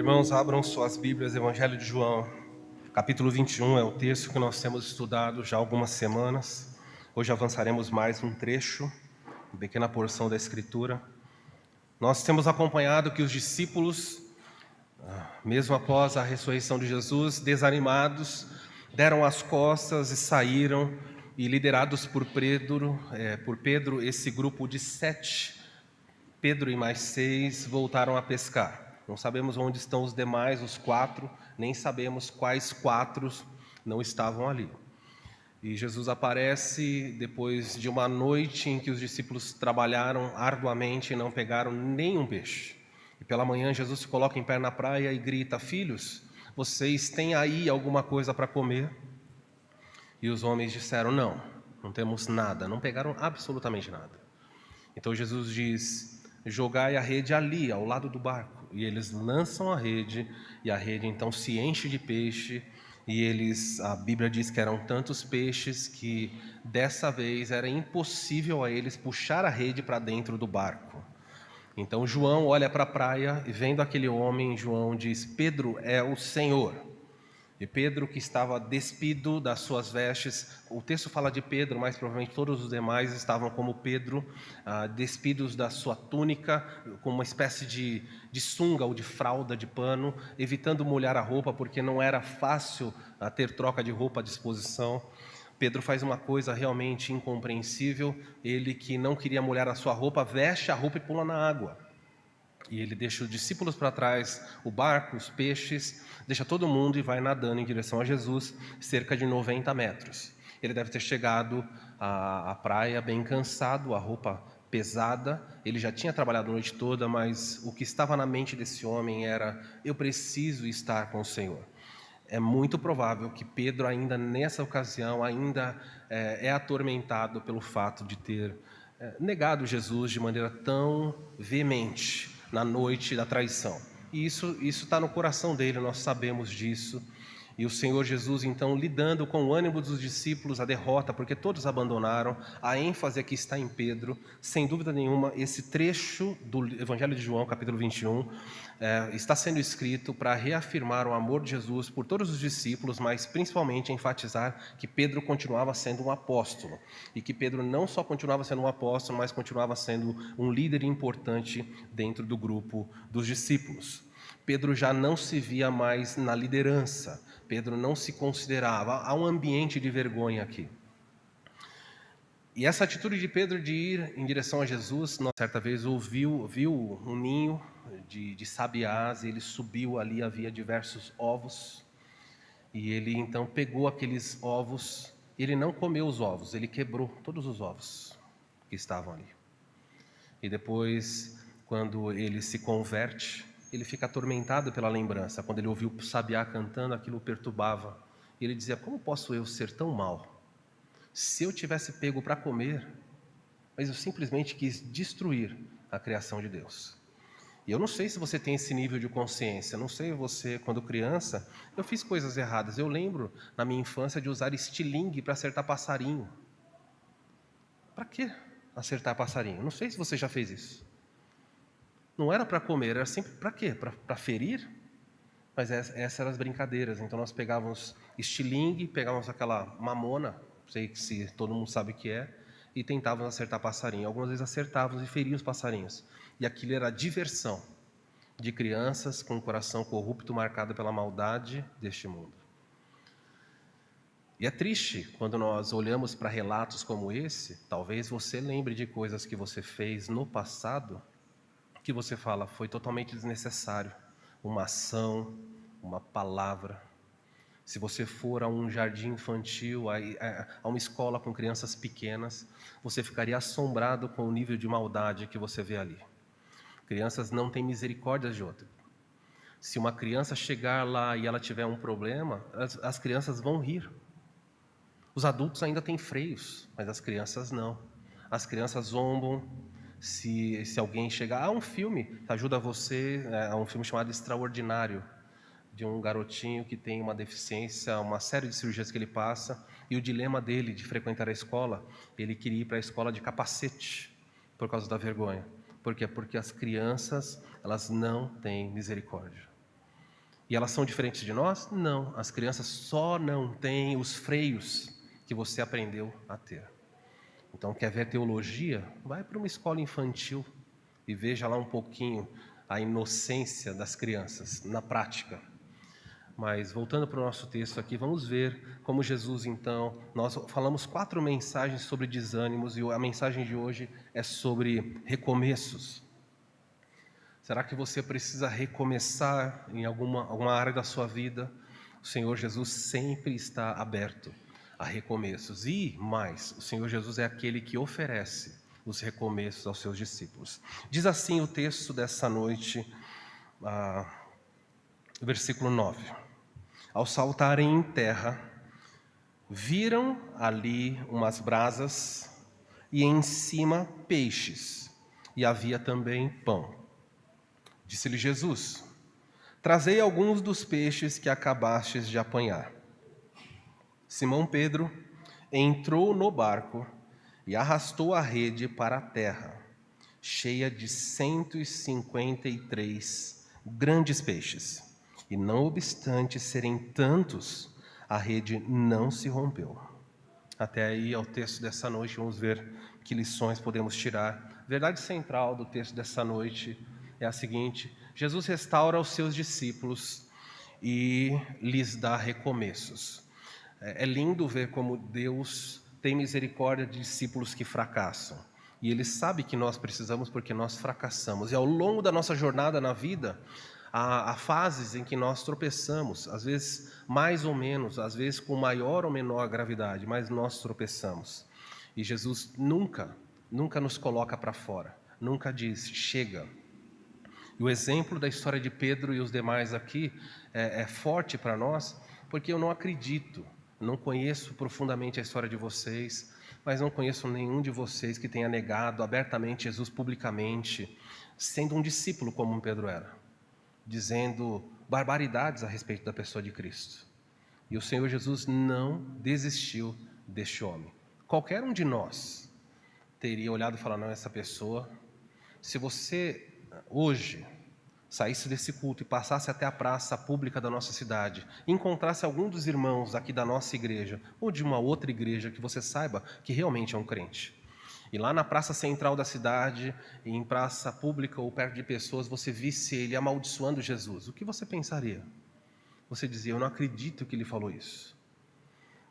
Irmãos, abram suas Bíblias, Evangelho de João, capítulo 21, é o texto que nós temos estudado já há algumas semanas. Hoje avançaremos mais um trecho, uma pequena porção da Escritura. Nós temos acompanhado que os discípulos, mesmo após a ressurreição de Jesus, desanimados, deram as costas e saíram, e liderados por Pedro, esse grupo de 7, Pedro e mais 6, voltaram a pescar. Não sabemos onde estão os demais, os 4, nem sabemos quais 4 não estavam ali. E Jesus aparece depois de uma noite em que os discípulos trabalharam arduamente e não pegaram nenhum peixe. E pela manhã Jesus se coloca em pé na praia e grita: "Filhos, vocês têm aí alguma coisa para comer?" E os homens disseram: não temos nada, não pegaram absolutamente nada. Então Jesus diz: "Jogai a rede ali, ao lado do barco." E eles lançam a rede, e a rede então se enche de peixe, e a Bíblia diz que eram tantos peixes que dessa vez era impossível a eles puxar a rede para dentro do barco. Então João olha para a praia e, vendo aquele homem, João diz: "Pedro é o Senhor." E Pedro, que estava despido das suas vestes, o texto fala de Pedro, mas provavelmente todos os demais estavam como Pedro, despidos da sua túnica, com uma espécie de sunga ou de fralda de pano, evitando molhar a roupa, porque não era fácil ter troca de roupa à disposição. Pedro faz uma coisa realmente incompreensível: ele, que não queria molhar a sua roupa, veste a roupa e pula na água. E ele deixa os discípulos para trás, o barco, os peixes, deixa todo mundo e vai nadando em direção a Jesus, cerca de 90 metros. Ele deve ter chegado à praia bem cansado, a roupa pesada. Ele já tinha trabalhado a noite toda, mas o que estava na mente desse homem era: eu preciso estar com o Senhor. É muito provável que Pedro, ainda nessa ocasião, é atormentado pelo fato de ter negado Jesus de maneira tão veemente na noite da traição. E isso está no coração dele, nós sabemos disso. E o Senhor Jesus, então, lidando com o ânimo dos discípulos, a derrota, porque todos abandonaram, a ênfase aqui está em Pedro. Sem dúvida nenhuma, esse trecho do Evangelho de João, capítulo 21, está sendo escrito para reafirmar o amor de Jesus por todos os discípulos, mas principalmente enfatizar que Pedro continuava sendo um apóstolo. E que Pedro não só continuava sendo um apóstolo, mas continuava sendo um líder importante dentro do grupo dos discípulos. Pedro já não se via mais na liderança. Pedro não se considerava. Há um ambiente de vergonha aqui. E essa atitude de Pedro de ir em direção a Jesus, certa vez viu um ninho de sabiás, e ele subiu ali, havia diversos ovos, e ele então pegou aqueles ovos. Ele não comeu os ovos, ele quebrou todos os ovos que estavam ali. E depois, quando ele se converte, ele fica atormentado pela lembrança. Quando ele ouviu o sabiá cantando, aquilo o perturbava. E ele dizia: como posso eu ser tão mau? Se eu tivesse pego para comer, mas eu simplesmente quis destruir a criação de Deus. E eu não sei se você tem esse nível de consciência. Não sei você, quando criança, eu fiz coisas erradas. Eu lembro, na minha infância, de usar estilingue para acertar passarinho. Para que acertar passarinho? Não sei se você já fez isso. Não era para comer, era sempre para quê? Para ferir? Mas essas eram as brincadeiras. Então nós pegávamos estilingue, pegávamos aquela mamona, não sei se todo mundo sabe o que é, e tentávamos acertar passarinho. Algumas vezes acertávamos e feríamos os passarinhos. E aquilo era a diversão de crianças com o coração corrupto, marcado pela maldade deste mundo. E é triste quando nós olhamos para relatos como esse. Talvez você lembre de coisas que você fez no passado, que você fala: foi totalmente desnecessário. Uma ação, uma palavra. Se você for a um jardim infantil, a uma escola com crianças pequenas, você ficaria assombrado com o nível de maldade que você vê ali. Crianças não têm misericórdia de outra. Se uma criança chegar lá e ela tiver um problema, as crianças vão rir. Os adultos ainda têm freios, mas as crianças não. As crianças zombam. Se alguém chegar... Há um filme que ajuda você, é um filme chamado Extraordinário, de um garotinho que tem uma deficiência, uma série de cirurgias que ele passa, e o dilema dele de frequentar a escola, ele queria ir para a escola de capacete, por causa da vergonha. Por quê? Porque as crianças, elas não têm misericórdia. E elas são diferentes de nós? Não, as crianças só não têm os freios que você aprendeu a ter. Então, quer ver teologia? Vai para uma escola infantil e veja lá um pouquinho a inocência das crianças na prática. Mas voltando para o nosso texto aqui, vamos ver como Jesus, então, nós falamos 4 mensagens sobre desânimos e a mensagem de hoje é sobre recomeços. Será que você precisa recomeçar em alguma área da sua vida? O Senhor Jesus sempre está aberto a recomeços. E mais, o Senhor Jesus é aquele que oferece os recomeços aos seus discípulos. Diz assim o texto dessa noite, versículo 9. Ao saltarem em terra, viram ali umas brasas e em cima peixes, e havia também pão. Disse-lhe Jesus: trazei alguns dos peixes que acabastes de apanhar. Simão Pedro entrou no barco e arrastou a rede para a terra, cheia de 153 grandes peixes. E não obstante serem tantos, a rede não se rompeu. Até aí é o texto dessa noite, vamos ver que lições podemos tirar. A verdade central do texto dessa noite é a seguinte: Jesus restaura os seus discípulos e lhes dá recomeços. É lindo ver como Deus tem misericórdia de discípulos que fracassam. E Ele sabe que nós precisamos porque nós fracassamos. E ao longo da nossa jornada na vida, há fases em que nós tropeçamos, às vezes mais ou menos, às vezes com maior ou menor gravidade, mas nós tropeçamos. E Jesus nunca nos coloca para fora, nunca diz, chega. E o exemplo da história de Pedro e os demais aqui é forte para nós, porque eu não acredito, não conheço profundamente a história de vocês, mas não conheço nenhum de vocês que tenha negado abertamente Jesus publicamente, sendo um discípulo como Pedro era, dizendo barbaridades a respeito da pessoa de Cristo. E o Senhor Jesus não desistiu deste homem. Qualquer um de nós teria olhado e falado, não, essa pessoa, se você hoje saísse desse culto e passasse até a praça pública da nossa cidade, encontrasse algum dos irmãos aqui da nossa igreja, ou de uma outra igreja que você saiba que realmente é um crente, e lá na praça central da cidade, em praça pública ou perto de pessoas, você visse ele amaldiçoando Jesus, o que você pensaria? Você dizia, eu não acredito que ele falou isso.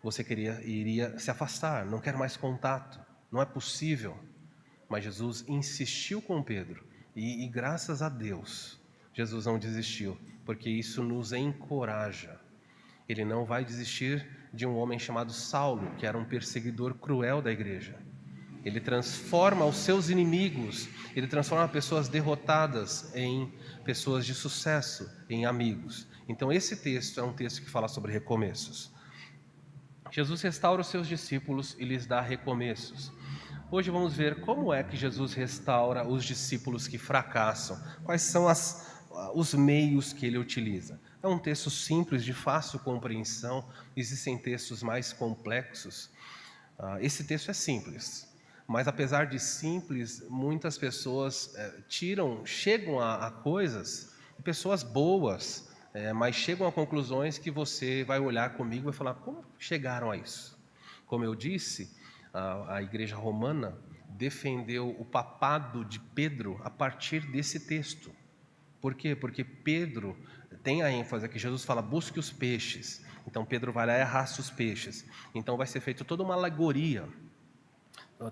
Você iria se afastar, não quer mais contato, não é possível. Mas Jesus insistiu com Pedro, e graças a Deus, Jesus não desistiu, porque isso nos encoraja. Ele não vai desistir de um homem chamado Saulo, que era um perseguidor cruel da igreja. Ele transforma os seus inimigos, ele transforma pessoas derrotadas em pessoas de sucesso, em amigos. Então esse texto é um texto que fala sobre recomeços. Jesus restaura os seus discípulos e lhes dá recomeços. Hoje vamos ver como é que Jesus restaura os discípulos que fracassam, quais são os meios que ele utiliza. É um texto simples, de fácil compreensão, existem textos mais complexos. Esse texto é simples, mas apesar de simples, muitas pessoas chegam a coisas, pessoas boas, mas chegam a conclusões que você vai olhar comigo e vai falar, como chegaram a isso? Como eu disse, a igreja romana defendeu o papado de Pedro a partir desse texto. Por quê? Porque Pedro tem a ênfase que Jesus fala, busque os peixes. Então Pedro vai lá e arrasta os peixes. Então vai ser feita toda uma alegoria,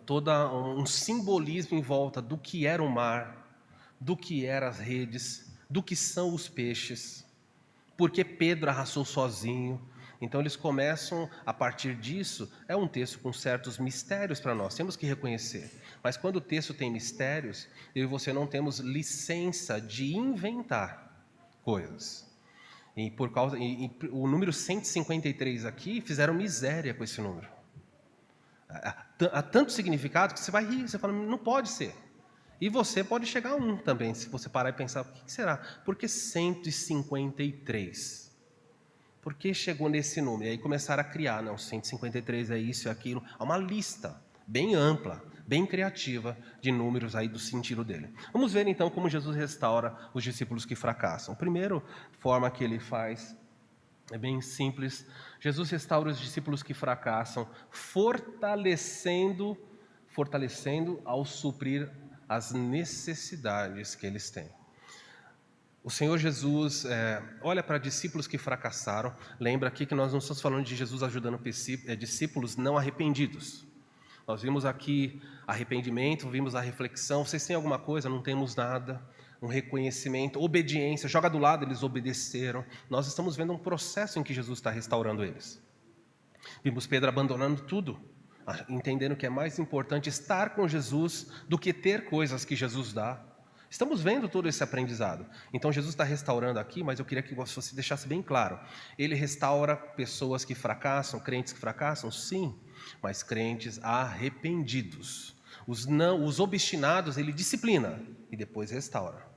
todo um simbolismo em volta do que era o mar, do que eram as redes, do que são os peixes, porque Pedro arrastou sozinho. Então eles começam, a partir disso, é um texto com certos mistérios para nós, temos que reconhecer. Mas quando o texto tem mistérios, eu e você não temos licença de inventar coisas. E o número 153 aqui, fizeram miséria com esse número. Há tanto significado que você vai rir, você fala, não pode ser. E você pode chegar a um também, se você parar e pensar, o que será? Por que 153? Por que chegou nesse número? E aí começaram a criar, não, 153 é isso e aquilo. Há uma lista bem ampla, bem criativa de números aí do sentido dele. Vamos ver então como Jesus restaura os discípulos que fracassam. A primeira forma que ele faz é bem simples. Jesus restaura os discípulos que fracassam, fortalecendo ao suprir as necessidades que eles têm. O Senhor Jesus olha para discípulos que fracassaram. Lembra aqui que nós não estamos falando de Jesus ajudando discípulos não arrependidos. Nós vimos aqui arrependimento, vimos a reflexão. Vocês têm alguma coisa? Não temos nada. Um reconhecimento, obediência. Joga do lado, eles obedeceram. Nós estamos vendo um processo em que Jesus está restaurando eles. Vimos Pedro abandonando tudo, entendendo que é mais importante estar com Jesus do que ter coisas que Jesus dá. Estamos vendo todo esse aprendizado. Então Jesus está restaurando aqui, mas eu queria que você deixasse bem claro. Ele restaura pessoas que fracassam, crentes que fracassam? Sim, mas crentes arrependidos. Os obstinados ele disciplina e depois restaura.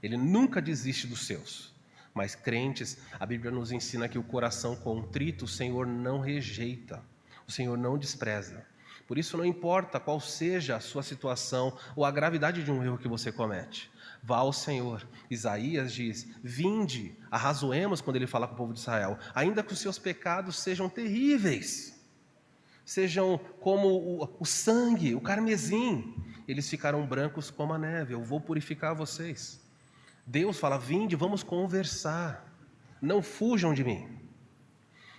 Ele nunca desiste dos seus. Mas crentes, a Bíblia nos ensina que o coração contrito o Senhor não rejeita, o Senhor não despreza. Por isso não importa qual seja a sua situação ou a gravidade de um erro que você comete, vá ao Senhor. Isaías diz, vinde, arrazoemos quando ele fala com o povo de Israel, ainda que os seus pecados sejam terríveis, sejam como o sangue, o carmesim, eles ficarão brancos como a neve, eu vou purificar vocês. Deus fala, vinde, vamos conversar, não fujam de mim.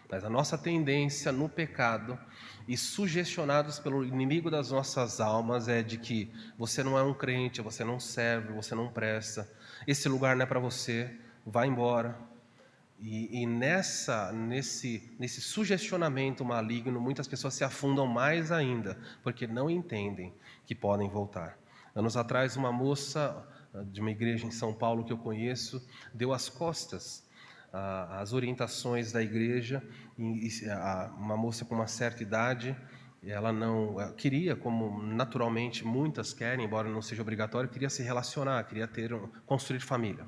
Mas a nossa tendência no pecado e sugestionados pelo inimigo das nossas almas é de que você não é um crente, você não serve, você não presta, esse lugar não é para você, vá embora. E nesse sugestionamento maligno, muitas pessoas se afundam mais ainda, porque não entendem que podem voltar. Anos atrás, uma moça de uma igreja em São Paulo que eu conheço, deu as costas às orientações da igreja, uma moça com uma certa idade, ela não queria, como naturalmente muitas querem, embora não seja obrigatório, queria se relacionar, queria construir família.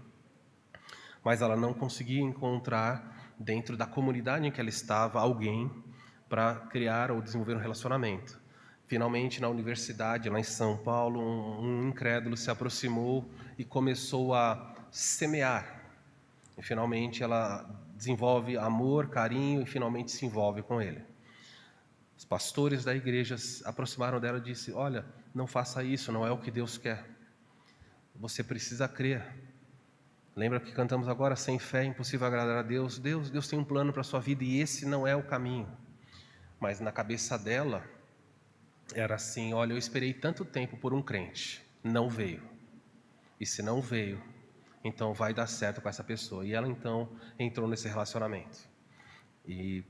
Mas ela não conseguia encontrar, dentro da comunidade em que ela estava, alguém para criar ou desenvolver um relacionamento. Finalmente, na universidade, lá em São Paulo, um incrédulo se aproximou e começou a semear. E finalmente ela desenvolve amor, carinho e finalmente se envolve com ele. Os pastores da igreja se aproximaram dela e disseram, olha, não faça isso, não é o que Deus quer. Você precisa crer. Lembra que cantamos agora, sem fé é impossível agradar a Deus? Deus tem um plano para a sua vida e esse não é o caminho. Mas na cabeça dela, era assim, olha, eu esperei tanto tempo por um crente, não veio. E se não veio, então vai dar certo com essa pessoa. E ela então entrou nesse relacionamento. E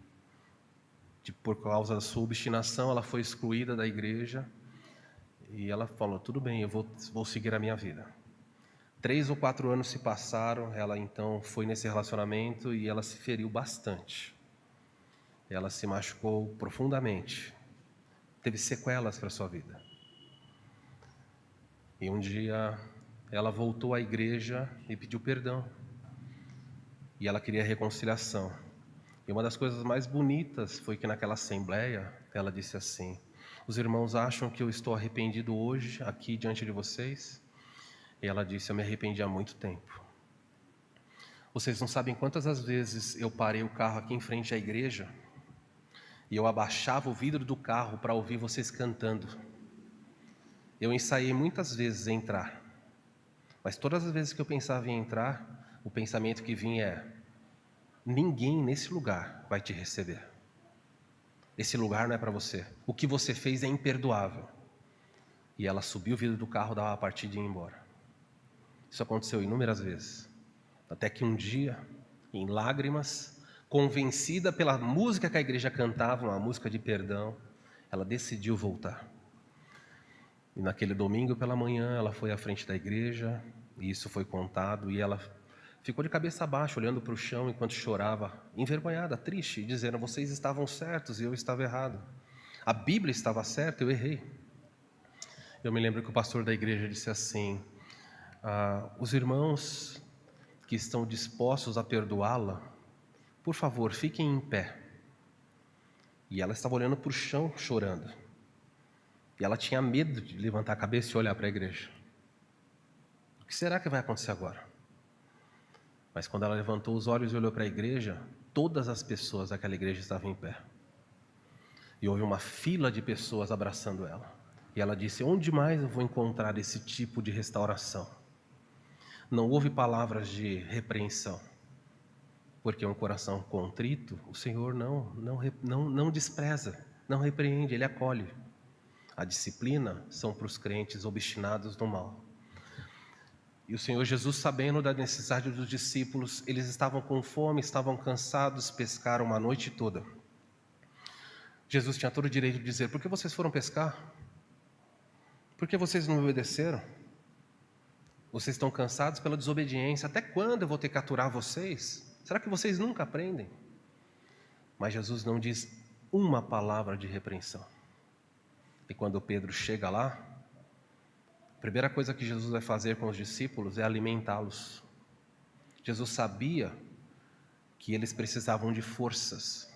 por causa da sua obstinação, ela foi excluída da igreja. E ela falou, tudo bem, eu vou seguir a minha vida. 3 ou 4 anos se passaram, ela então foi nesse relacionamento e ela se feriu bastante. Ela se machucou profundamente. Teve sequelas para a sua vida. E um dia ela voltou à igreja e pediu perdão. E ela queria reconciliação. E uma das coisas mais bonitas foi que naquela assembleia, ela disse assim, os irmãos acham que eu estou arrependido hoje, aqui diante de vocês? E ela disse, eu me arrependi há muito tempo. Vocês não sabem quantas as vezes eu parei o carro aqui em frente à igreja e eu abaixava o vidro do carro para ouvir vocês cantando. Eu ensaiei muitas vezes entrar, mas todas as vezes que eu pensava em entrar, o pensamento que vinha é, ninguém nesse lugar vai te receber. Esse lugar não é para você. O que você fez é imperdoável. E ela subiu o vidro do carro, dava a partida e ia embora. Isso aconteceu inúmeras vezes. Até que um dia, em lágrimas, convencida pela música que a igreja cantava, uma música de perdão, ela decidiu voltar. E naquele domingo pela manhã, ela foi à frente da igreja, e isso foi contado, e ela ficou de cabeça baixa, olhando para o chão enquanto chorava, envergonhada, triste, dizendo, vocês estavam certos e eu estava errado. A Bíblia estava certa, eu errei. Eu me lembro que o pastor da igreja disse assim, os irmãos que estão dispostos a perdoá-la, por favor, fiquem em pé. E ela estava olhando para o chão, chorando. E ela tinha medo de levantar a cabeça e olhar para a igreja. O que será que vai acontecer agora? Mas quando ela levantou os olhos e olhou para a igreja, todas as pessoas daquela igreja estavam em pé. E houve uma fila de pessoas abraçando ela. E ela disse: onde mais eu vou encontrar esse tipo de restauração? Não houve palavras de repreensão, porque um coração contrito, o Senhor não despreza, não repreende, Ele acolhe. A disciplina são para os crentes obstinados no mal. E o Senhor Jesus, sabendo da necessidade dos discípulos, eles estavam com fome, estavam cansados, pescaram uma noite toda. Jesus tinha todo o direito de dizer: por que vocês foram pescar? Por que vocês não me obedeceram? Vocês estão cansados pela desobediência. Até quando eu vou ter que aturar vocês? Será que vocês nunca aprendem? Mas Jesus não diz uma palavra de repreensão. E quando Pedro chega lá, a primeira coisa que Jesus vai fazer com os discípulos é alimentá-los. Jesus sabia que eles precisavam de forças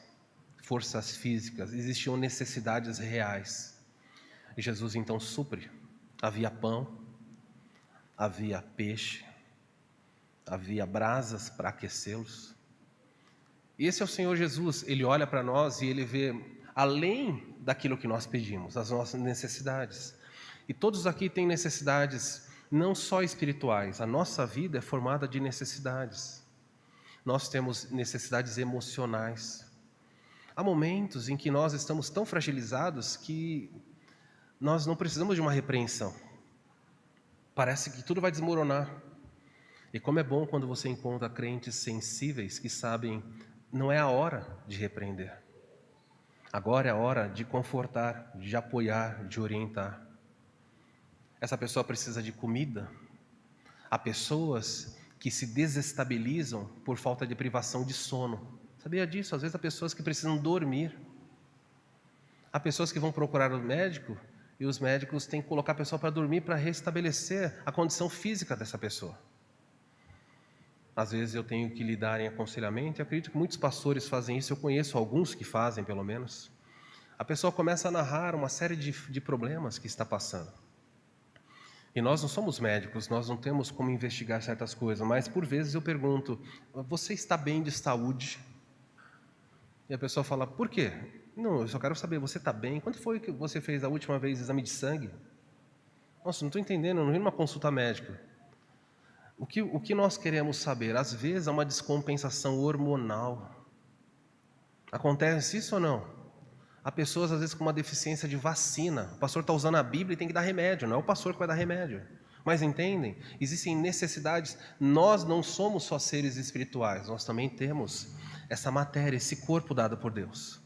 físicas, existiam necessidades reais. E Jesus então supre. Havia pão, havia peixe, havia brasas para aquecê-los. E esse é o Senhor Jesus. Ele olha para nós e Ele vê além daquilo que nós pedimos, as nossas necessidades. E todos aqui têm necessidades não só espirituais. A nossa vida é formada de necessidades. Nós temos necessidades emocionais. Há momentos em que nós estamos tão fragilizados que nós não precisamos de uma repreensão. Parece que tudo vai desmoronar. E como é bom quando você encontra crentes sensíveis que sabem, não é a hora de repreender. Agora é a hora de confortar, de apoiar, de orientar. Essa pessoa precisa de comida. Há pessoas que se desestabilizam por falta de privação de sono. Sabia disso? Às vezes há pessoas que precisam dormir. Há pessoas que vão procurar o médico e os médicos têm que colocar a pessoa para dormir para restabelecer a condição física dessa pessoa. Às vezes eu tenho que lidar em aconselhamento e acredito que muitos pastores fazem isso, eu conheço alguns que fazem pelo menos. A pessoa começa a narrar uma série de problemas que está passando. E nós não somos médicos, nós não temos como investigar certas coisas, mas por vezes eu pergunto: você está bem de saúde? E a pessoa fala: por quê? Não, eu só quero saber, você está bem? Quando foi que você fez a última vez exame de sangue? Nossa, não estou entendendo, eu não vim numa consulta médica. O que nós queremos saber? Às vezes há uma descompensação hormonal. Acontece isso ou não? Há pessoas às vezes com uma deficiência de vacina. O pastor está usando a Bíblia e tem que dar remédio. Não é o pastor que vai dar remédio. Mas entendem? Existem necessidades. Nós não somos só seres espirituais. Nós também temos essa matéria, esse corpo dado por Deus.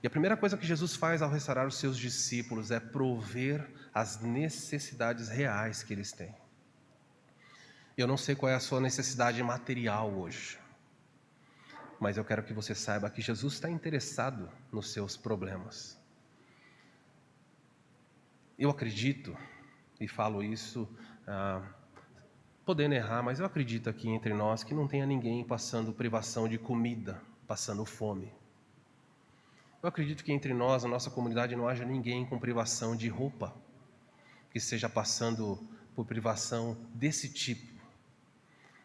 E a primeira coisa que Jesus faz ao restaurar os seus discípulos é prover as necessidades reais que eles têm. Eu não sei qual é a sua necessidade material hoje, mas eu quero que você saiba que Jesus está interessado nos seus problemas. Eu acredito, e falo isso, podendo errar, mas eu acredito aqui entre nós que não tenha ninguém passando privação de comida, passando fome. Eu acredito que entre nós, na nossa comunidade, não haja ninguém com privação de roupa, que esteja passando por privação desse tipo.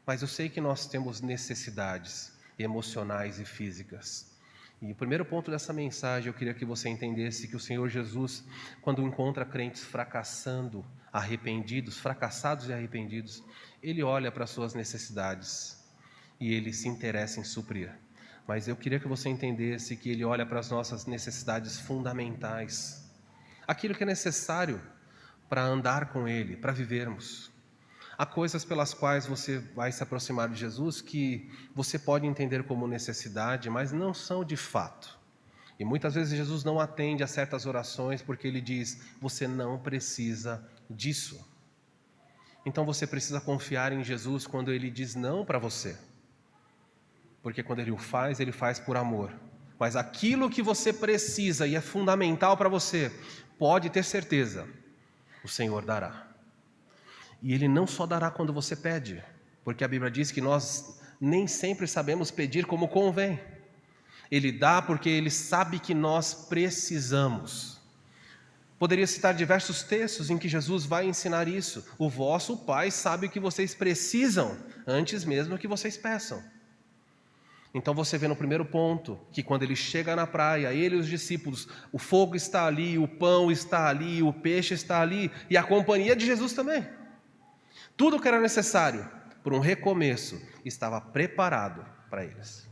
Mas eu sei que nós temos necessidades emocionais e físicas. E o primeiro ponto dessa mensagem, eu queria que você entendesse que o Senhor Jesus, quando encontra crentes fracassados e arrependidos, Ele olha para as suas necessidades e Ele se interessa em suprir. Mas eu queria que você entendesse que Ele olha para as nossas necessidades fundamentais, aquilo que é necessário para andar com Ele, para vivermos. Há coisas pelas quais você vai se aproximar de Jesus que você pode entender como necessidade, mas não são de fato. E muitas vezes Jesus não atende a certas orações porque Ele diz: você não precisa disso. Então você precisa confiar em Jesus quando Ele diz não para você. Porque quando Ele faz por amor. Mas aquilo que você precisa e é fundamental para você, pode ter certeza, o Senhor dará. E Ele não só dará quando você pede, porque a Bíblia diz que nós nem sempre sabemos pedir como convém. Ele dá porque Ele sabe que nós precisamos. Poderia citar diversos textos em que Jesus vai ensinar isso. O vosso Pai sabe o que vocês precisam, antes mesmo que vocês peçam. Então você vê no primeiro ponto, que quando ele chega na praia, ele e os discípulos, o fogo está ali, o pão está ali, o peixe está ali, e a companhia de Jesus também. Tudo que era necessário para um recomeço estava preparado para eles.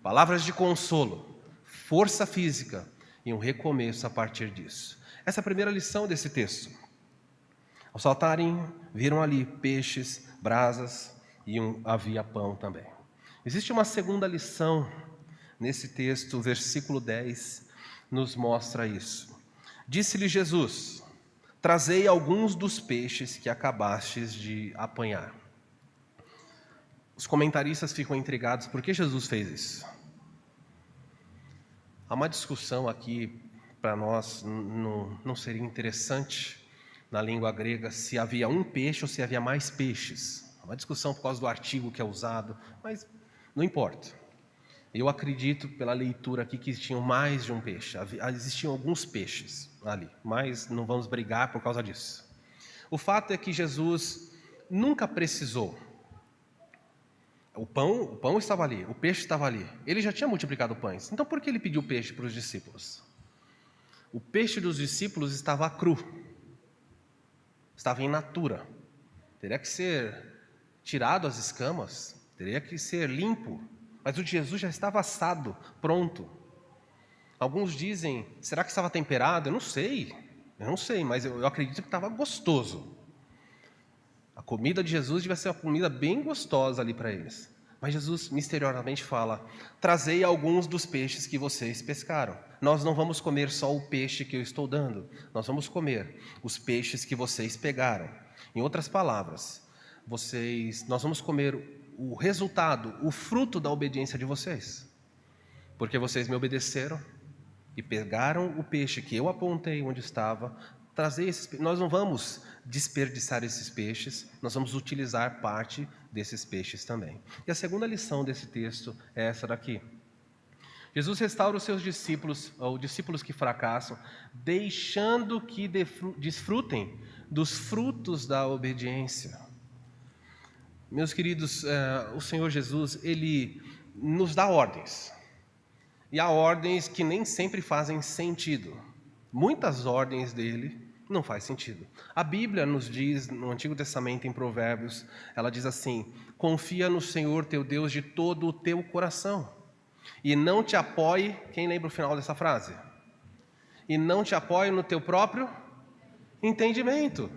Palavras de consolo, força física e um recomeço a partir disso. Essa é a primeira lição desse texto. Ao saltarem, viram ali peixes, brasas e havia pão também. Existe uma segunda lição nesse texto, o versículo 10 nos mostra isso. Disse-lhe Jesus: trazei alguns dos peixes que acabastes de apanhar. Os comentaristas ficam intrigados, por que Jesus fez isso? Há uma discussão aqui, para nós não seria interessante, na língua grega, se havia um peixe ou se havia mais peixes. Há uma discussão por causa do artigo que é usado, mas não importa. Eu acredito, pela leitura aqui, que tinham mais de um peixe. Existiam alguns peixes ali, mas não vamos brigar por causa disso. O fato é que Jesus nunca precisou. O pão estava ali, o peixe estava ali. Ele já tinha multiplicado pães. Então por que ele pediu peixe para os discípulos? O peixe dos discípulos estava cru. Estava in natura. Teria que ser tirado as escamas. Teria que ser limpo. Mas o de Jesus já estava assado, pronto. Alguns dizem, será que estava temperado? Eu não sei, mas eu acredito que estava gostoso. A comida de Jesus devia ser uma comida bem gostosa ali para eles. Mas Jesus misteriosamente fala: trazei alguns dos peixes que vocês pescaram. Nós não vamos comer só o peixe que eu estou dando. Nós vamos comer os peixes que vocês pegaram. Em outras palavras, nós vamos comer o resultado, o fruto da obediência de vocês. Porque vocês me obedeceram e pegaram o peixe que eu apontei onde estava. Nós não vamos desperdiçar esses peixes, nós vamos utilizar parte desses peixes também. E a segunda lição desse texto é essa daqui. Jesus restaura os seus discípulos, ou discípulos que fracassam, deixando que desfrutem dos frutos da obediência. Meus queridos, o Senhor Jesus, Ele nos dá ordens. E há ordens que nem sempre fazem sentido. Muitas ordens dele não faz sentido. A Bíblia nos diz, no Antigo Testamento, em Provérbios, ela diz assim: confia no Senhor teu Deus de todo o teu coração. E não te apoie, quem lembra o final dessa frase? E não te apoie no teu próprio entendimento.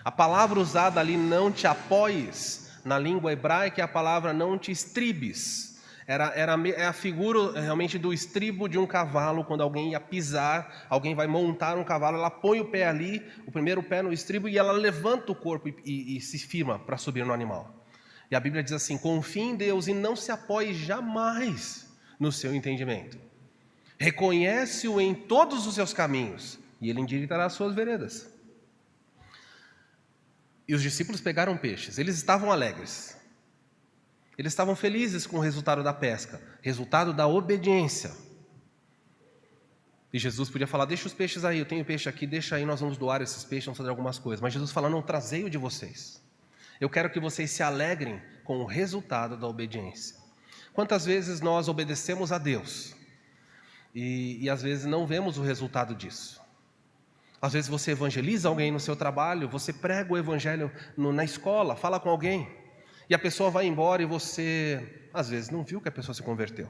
A palavra usada ali, não te apoies, na língua hebraica é a palavra não te estribes. É a figura realmente do estribo de um cavalo. Quando alguém ia pisar, alguém vai montar um cavalo, ela põe o pé ali, o primeiro pé no estribo, e ela levanta o corpo e se firma para subir no animal. E a Bíblia diz assim: confie em Deus e não se apoie jamais no seu entendimento. Reconhece-o em todos os seus caminhos e ele endireitará as suas veredas. E os discípulos pegaram peixes, eles estavam alegres. Eles estavam felizes com o resultado da pesca, resultado da obediência. E Jesus podia falar: deixa os peixes aí, eu tenho peixe aqui, deixa aí, nós vamos doar esses peixes, vamos fazer algumas coisas. Mas Jesus fala: não, trazei o de vocês. Eu quero que vocês se alegrem com o resultado da obediência. Quantas vezes nós obedecemos a Deus e às vezes não vemos o resultado disso? Às vezes você evangeliza alguém no seu trabalho, você prega o evangelho na escola, fala com alguém, e a pessoa vai embora e você, às vezes, não viu que a pessoa se converteu.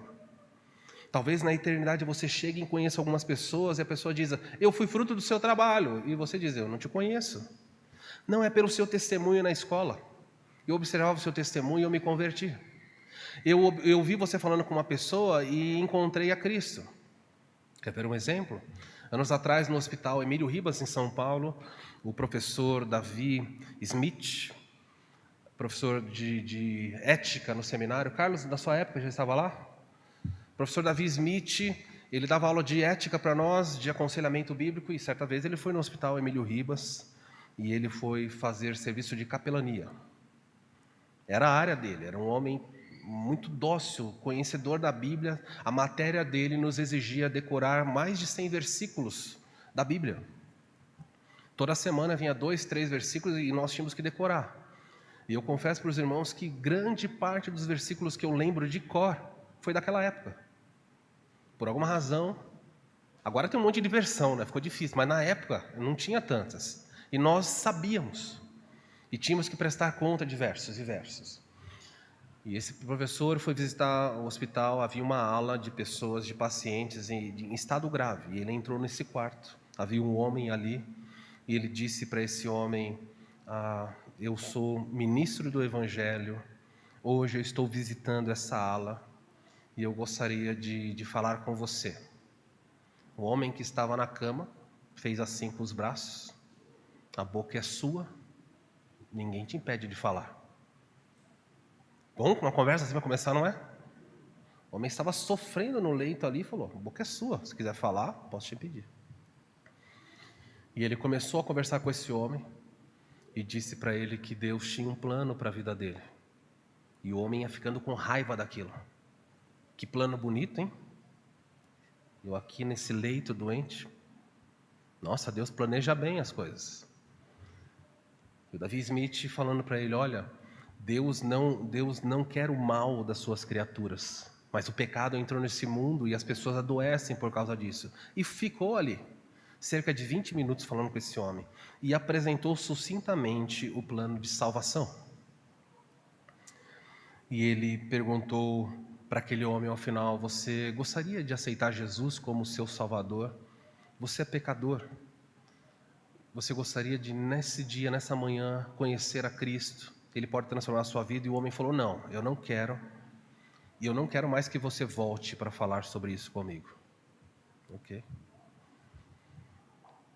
Talvez na eternidade você chegue e conheça algumas pessoas e a pessoa diz: eu fui fruto do seu trabalho. E você diz: eu não te conheço. Não, é pelo seu testemunho na escola. Eu observava o seu testemunho e eu me converti. Eu vi você falando com uma pessoa e encontrei a Cristo. Quer ver um exemplo? Anos atrás, no Hospital Emílio Ribas, em São Paulo, o professor Davi Smith, professor de ética no seminário. Carlos, na sua época, já estava lá? O professor Davi Smith, ele dava aula de ética para nós, de aconselhamento bíblico, e certa vez ele foi no Hospital Emílio Ribas e ele foi fazer serviço de capelania. Era a área dele, era um homem muito dócil, conhecedor da Bíblia. A matéria dele nos exigia decorar mais de 100 versículos da Bíblia. Toda semana vinha 2, 3 versículos e nós tínhamos que decorar. E eu confesso para os irmãos que grande parte dos versículos que eu lembro de cor foi daquela época. Por alguma razão, agora tem um monte de versão, né? Ficou difícil, mas na época não tinha tantas. E nós sabíamos. E tínhamos que prestar conta de versos e versos. E esse professor foi visitar o hospital, havia uma ala de pessoas, de pacientes em estado grave. E ele entrou nesse quarto, havia um homem ali, e ele disse para esse homem: eu sou ministro do Evangelho, hoje eu estou visitando essa ala, e eu gostaria de falar com você. O homem que estava na cama fez assim com os braços: a boca é sua, ninguém te impede de falar. Bom, uma conversa assim vai começar, não é? O homem estava sofrendo no leito ali e falou: a boca é sua, se quiser falar, posso te impedir. E ele começou a conversar com esse homem e disse para ele que Deus tinha um plano para a vida dele. E o homem ia ficando com raiva daquilo. Que plano bonito, hein? Eu aqui nesse leito doente. Nossa, Deus planeja bem as coisas. E o Davi Smith falando para ele: olha, Deus não quer o mal das suas criaturas, mas o pecado entrou nesse mundo e as pessoas adoecem por causa disso. E ficou ali, cerca de 20 minutos falando com esse homem, e apresentou sucintamente o plano de salvação. E ele perguntou para aquele homem ao final: você gostaria de aceitar Jesus como seu Salvador? Você é pecador. Você gostaria de, nesse dia, nessa manhã, conhecer a Cristo? Ele pode transformar a sua vida. E o homem falou: não, eu não quero. E eu não quero mais que você volte para falar sobre isso comigo. Ok.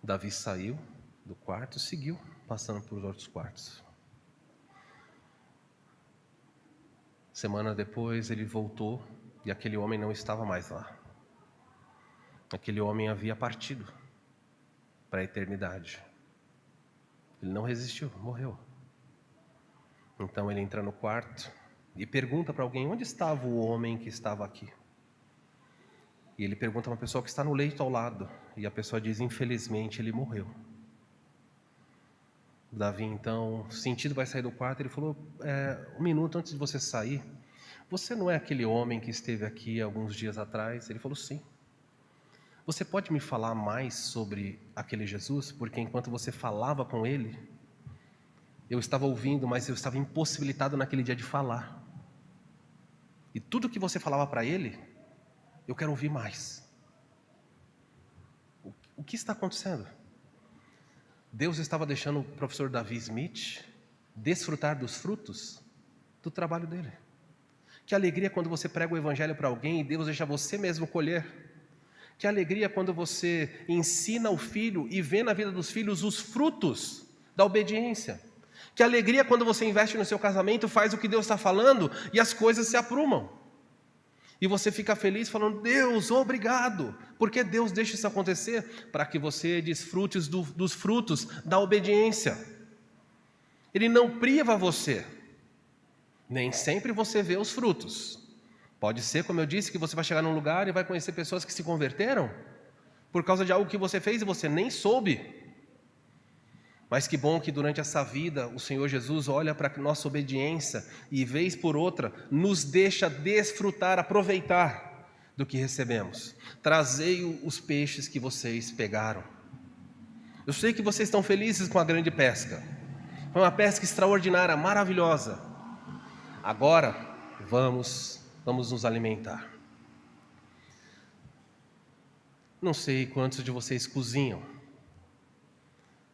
Davi saiu do quarto e seguiu passando por outros quartos. Semana depois ele voltou e aquele homem não estava mais lá. Aquele homem havia partido para a eternidade. Ele não resistiu, morreu. Então ele entra no quarto e pergunta para alguém: onde estava o homem que estava aqui? E ele pergunta a uma pessoa que está no leito ao lado. E a pessoa diz: infelizmente ele morreu. Davi então, sentido, vai sair do quarto. Ele falou: um minuto antes de você sair, você não é aquele homem que esteve aqui alguns dias atrás? Ele falou: sim. Você pode me falar mais sobre aquele Jesus? Porque enquanto você falava com ele, eu estava ouvindo, mas eu estava impossibilitado naquele dia de falar. E tudo que você falava para ele, eu quero ouvir mais. O que está acontecendo? Deus estava deixando o professor Davi Smith desfrutar dos frutos do trabalho dele. Que alegria quando você prega o evangelho para alguém e Deus deixa você mesmo colher. Que alegria quando você ensina o filho e vê na vida dos filhos os frutos da obediência. Que alegria quando você investe no seu casamento, faz o que Deus está falando e as coisas se aprumam. E você fica feliz falando: Deus, obrigado. Porque Deus deixa isso acontecer para que você desfrute dos frutos da obediência. Ele não priva você. Nem sempre você vê os frutos. Pode ser, como eu disse, que você vai chegar num lugar e vai conhecer pessoas que se converteram por causa de algo que você fez e você nem soube. Mas que bom que durante essa vida o Senhor Jesus olha para a nossa obediência e, vez por outra, nos deixa desfrutar, aproveitar do que recebemos. Trazei os peixes que vocês pegaram. Eu sei que vocês estão felizes com a grande pesca. Foi uma pesca extraordinária, maravilhosa. Agora, vamos nos alimentar. Não sei quantos de vocês cozinham,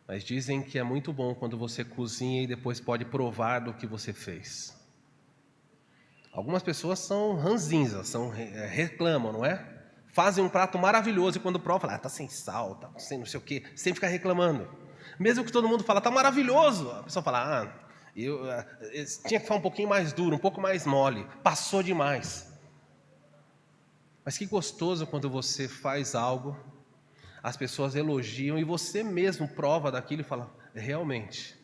mas dizem que é muito bom quando você cozinha e depois pode provar do que você fez. Algumas pessoas são ranzinzas, reclamam, não é? Fazem um prato maravilhoso e quando provam, falam: tá sem sal, tá sem não sei o quê, sem ficar reclamando. Mesmo que todo mundo fala: tá maravilhoso, a pessoa fala: tinha que ficar um pouquinho mais duro, um pouco mais mole, passou demais. Mas que gostoso quando você faz algo, as pessoas elogiam e você mesmo prova daquilo e fala: realmente,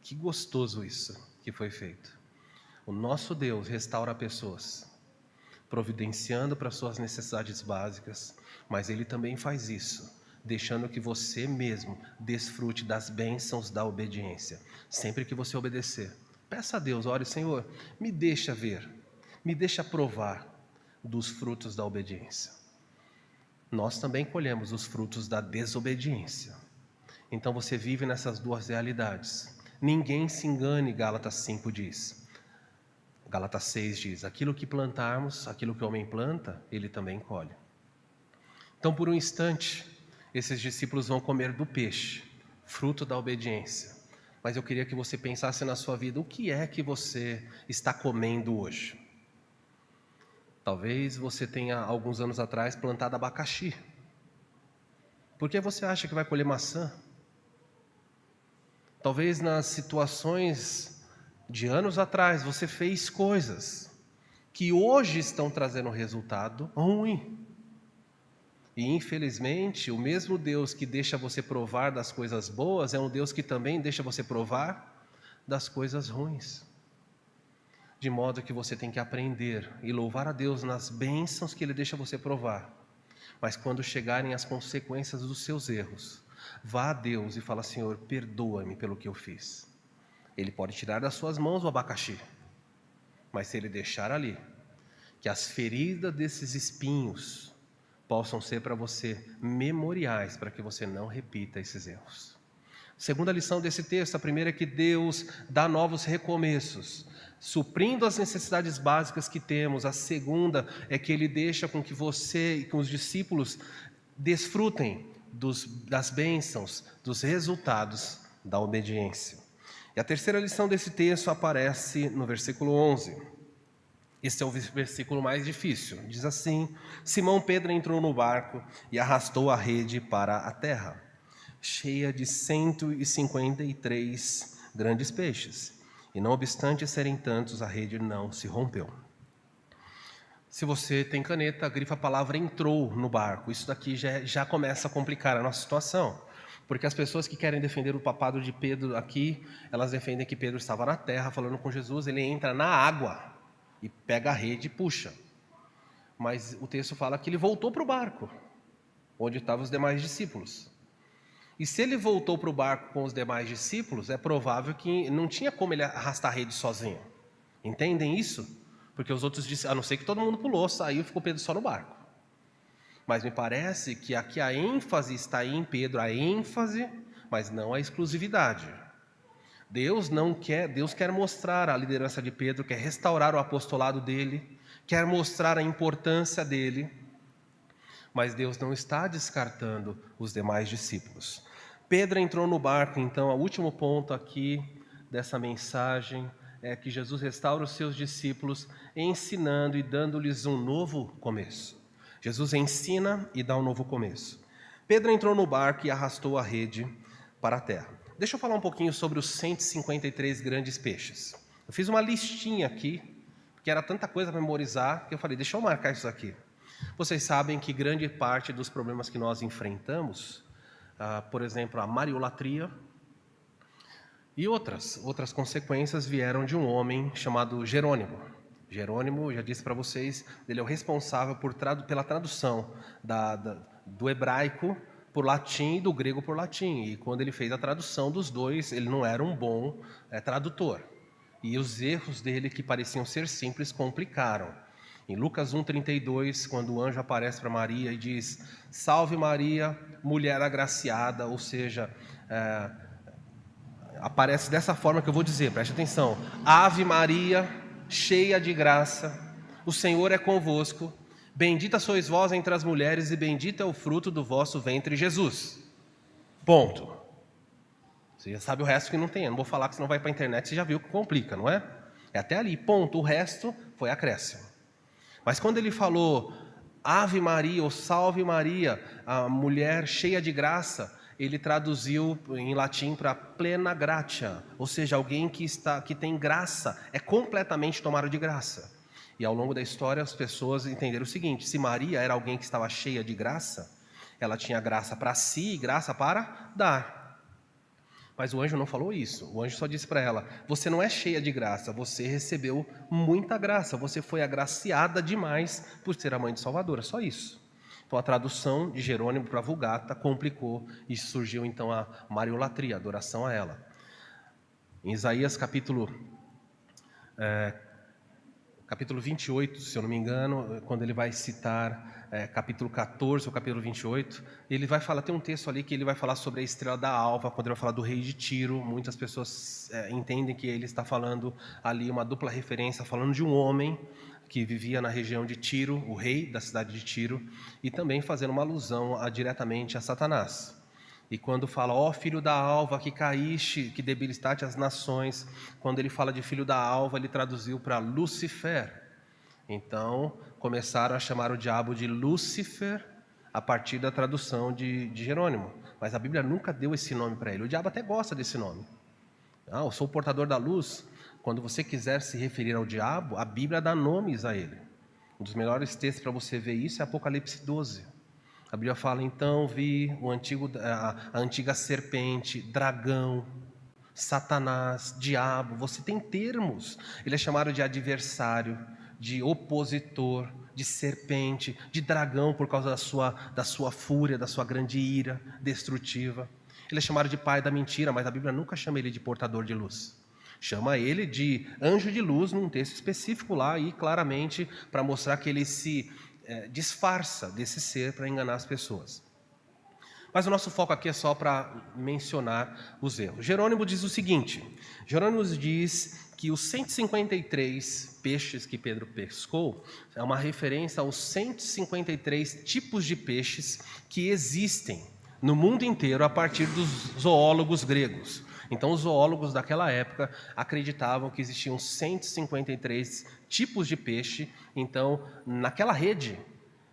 que gostoso isso que foi feito. O nosso Deus restaura pessoas, providenciando para suas necessidades básicas, mas Ele também faz isso, deixando que você mesmo desfrute das bênçãos da obediência. Sempre que você obedecer, peça a Deus, ore: Senhor, me deixa ver, me deixa provar dos frutos da obediência. Nós também colhemos os frutos da desobediência. Então você vive nessas duas realidades. Ninguém se engane, Gálatas 5 diz. Gálatas 6 diz: aquilo que plantarmos, aquilo que o homem planta, ele também colhe. Então, por um instante, esses discípulos vão comer do peixe, fruto da obediência. Mas eu queria que você pensasse na sua vida: o que é que você está comendo hoje? Talvez você tenha, alguns anos atrás, plantado abacaxi. Por que você acha que vai colher maçã? Talvez nas situações de anos atrás você fez coisas que hoje estão trazendo resultado ruim. E infelizmente, o mesmo Deus que deixa você provar das coisas boas é um Deus que também deixa você provar das coisas ruins. De modo que você tem que aprender e louvar a Deus nas bênçãos que Ele deixa você provar. Mas quando chegarem as consequências dos seus erros, vá a Deus e fala: Senhor, perdoa-me pelo que eu fiz. Ele pode tirar das suas mãos o abacaxi, mas se Ele deixar ali, que as feridas desses espinhos possam ser para você memoriais, para que você não repita esses erros. Segunda lição desse texto: a primeira é que Deus dá novos recomeços, suprindo as necessidades básicas que temos. A segunda é que Ele deixa com que você e com os discípulos desfrutem das bênçãos, dos resultados da obediência. E a terceira lição desse texto aparece no versículo 11. Esse é o versículo mais difícil. Diz assim: Simão Pedro entrou no barco e arrastou a rede para a terra, cheia de 153 grandes peixes. E não obstante serem tantos, a rede não se rompeu. Se você tem caneta, grifa a palavra entrou no barco. Isso daqui já começa a complicar a nossa situação. Porque as pessoas que querem defender o papado de Pedro aqui, elas defendem que Pedro estava na terra falando com Jesus, ele entra na água e pega a rede e puxa. Mas o texto fala que ele voltou para o barco, onde estavam os demais discípulos. E se ele voltou para o barco com os demais discípulos, é provável que não tinha como ele arrastar a rede sozinho. Entendem isso? Porque os outros disseram, a não ser que todo mundo pulou, saiu e ficou Pedro só no barco. Mas me parece que aqui a ênfase está em Pedro, a ênfase, mas não a exclusividade. Deus quer mostrar a liderança de Pedro, quer restaurar o apostolado dele, quer mostrar a importância dele, mas Deus não está descartando os demais discípulos. Pedro entrou no barco, então, o último ponto aqui dessa mensagem é que Jesus restaura os seus discípulos, ensinando e dando-lhes um novo começo. Jesus ensina e dá um novo começo. Pedro entrou no barco e arrastou a rede para a terra. Deixa eu falar um pouquinho sobre os 153 grandes peixes. Eu fiz uma listinha aqui, porque era tanta coisa para memorizar, que eu falei, deixa eu marcar isso aqui. Vocês sabem que grande parte dos problemas que nós enfrentamos, por exemplo, a mariolatria, e outras consequências vieram de um homem chamado Jerônimo. Jerônimo, já disse para vocês, ele é o responsável pela tradução do hebraico por latim e do grego por latim. E quando ele fez a tradução dos dois, ele não era um bom tradutor. E os erros dele, que pareciam ser simples, complicaram. Em Lucas 1,32, quando o anjo aparece para Maria e diz: Salve Maria, mulher agraciada, ou seja, aparece dessa forma que eu vou dizer, preste atenção: Ave Maria, cheia de graça, o Senhor é convosco, bendita sois vós entre as mulheres e bendito é o fruto do vosso ventre, Jesus. Ponto. Você já sabe o resto que não tem, eu não vou falar, que senão vai para a internet, você já viu que complica, não é? É até ali, ponto. O resto foi acréscimo. Mas quando ele falou Ave Maria ou Salve Maria, a mulher cheia de graça, ele traduziu em latim para plena gratia, ou seja, alguém que tem graça, é completamente tomado de graça. E ao longo da história as pessoas entenderam o seguinte: se Maria era alguém que estava cheia de graça, ela tinha graça para si e graça para dar. Mas o anjo não falou isso. O anjo só disse para ela: você não é cheia de graça, você recebeu muita graça, você foi agraciada demais por ser a mãe de Salvador, é só isso. Então a tradução de Jerônimo para a Vulgata complicou e surgiu então a mariolatria, a adoração a ela. Em Isaías capítulo 28, se eu não me engano, quando ele vai citar capítulo 14 ou capítulo 28, ele vai falar, tem um texto ali que ele vai falar sobre a estrela da alva, quando ele vai falar do rei de Tiro. Muitas pessoas entendem que ele está falando ali uma dupla referência, falando de um homem que vivia na região de Tiro, o rei da cidade de Tiro, e também fazendo uma alusão diretamente a Satanás. E quando fala, ó filho da alva, que caíste, que debilitaste as nações, quando ele fala de filho da alva, ele traduziu para Lucifer. Então, começaram a chamar o diabo de Lúcifer a partir da tradução de Jerônimo. Mas a Bíblia nunca deu esse nome para ele. O diabo até gosta desse nome. Eu sou o portador da luz. Quando você quiser se referir ao diabo, a Bíblia dá nomes a ele. Um dos melhores textos para você ver isso é Apocalipse 12. A Bíblia fala, então vi a antiga serpente, dragão, Satanás, diabo. Você tem termos. Ele é chamado de adversário, de opositor, de serpente, de dragão por causa da sua fúria, da sua grande ira destrutiva. Ele é chamado de pai da mentira, mas a Bíblia nunca chama ele de portador de luz. Chama ele de anjo de luz num texto específico lá, e claramente para mostrar que ele se disfarça desse ser para enganar as pessoas. Mas o nosso foco aqui é só para mencionar os erros. Jerônimo diz o seguinte: Jerônimo diz que os 153 peixes que Pedro pescou é uma referência aos 153 tipos de peixes que existem no mundo inteiro a partir dos zoólogos gregos. Então, os zoólogos daquela época acreditavam que existiam 153 tipos de peixe. Então, naquela rede,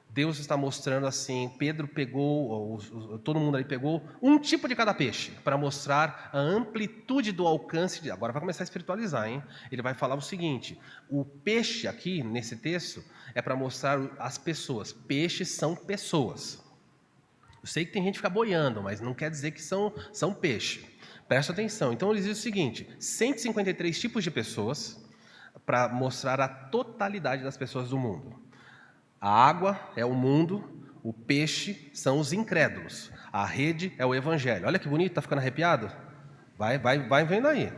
Deus está mostrando assim, Pedro pegou, todo mundo ali pegou um tipo de cada peixe, para mostrar a amplitude do alcance. Agora vai começar a espiritualizar, hein? Ele vai falar o seguinte: o peixe aqui, nesse texto, é para mostrar as pessoas. Peixes são pessoas. Eu sei que tem gente que fica boiando, mas não quer dizer que são peixe. Presta atenção. Então ele diz o seguinte: 153 tipos de pessoas, para mostrar a totalidade das pessoas do mundo. A água é o mundo, o peixe são os incrédulos, a rede é o evangelho. Olha que bonito, está ficando arrepiado? Vai vendo aí.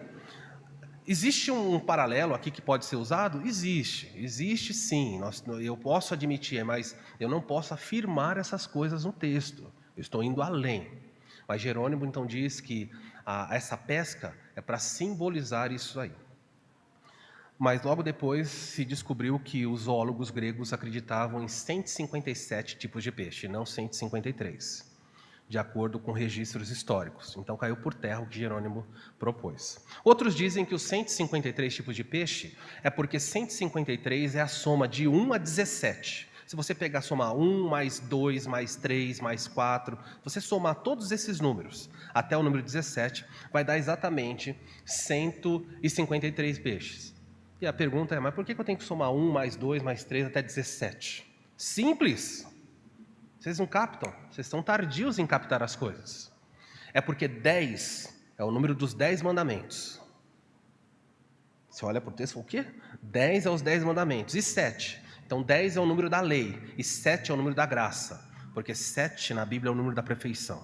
Existe um paralelo aqui que pode ser usado? Existe sim. Eu posso admitir, mas eu não posso afirmar essas coisas no texto. Eu estou indo além. Mas Jerônimo então diz que essa pesca é para simbolizar isso aí. Mas logo depois se descobriu que os zoólogos gregos acreditavam em 157 tipos de peixe, não 153, de acordo com registros históricos. Então caiu por terra o que Jerônimo propôs. Outros dizem que os 153 tipos de peixe é porque 153 é a soma de 1 a 17. Se você pegar, somar 1, mais 2, mais 3, mais 4, você somar todos esses números até o número 17, vai dar exatamente 153 peixes. E a pergunta é, mas por que eu tenho que somar 1, mais 2, mais 3, até 17? Simples! Vocês não captam? Vocês estão tardios em captar as coisas. É porque 10 é o número dos 10 mandamentos. Você olha para o texto e fala, o quê? 10 é os 10 mandamentos. E 7? Então 10 é o número da lei. E 7 é o número da graça. Porque 7 na Bíblia é o número da perfeição.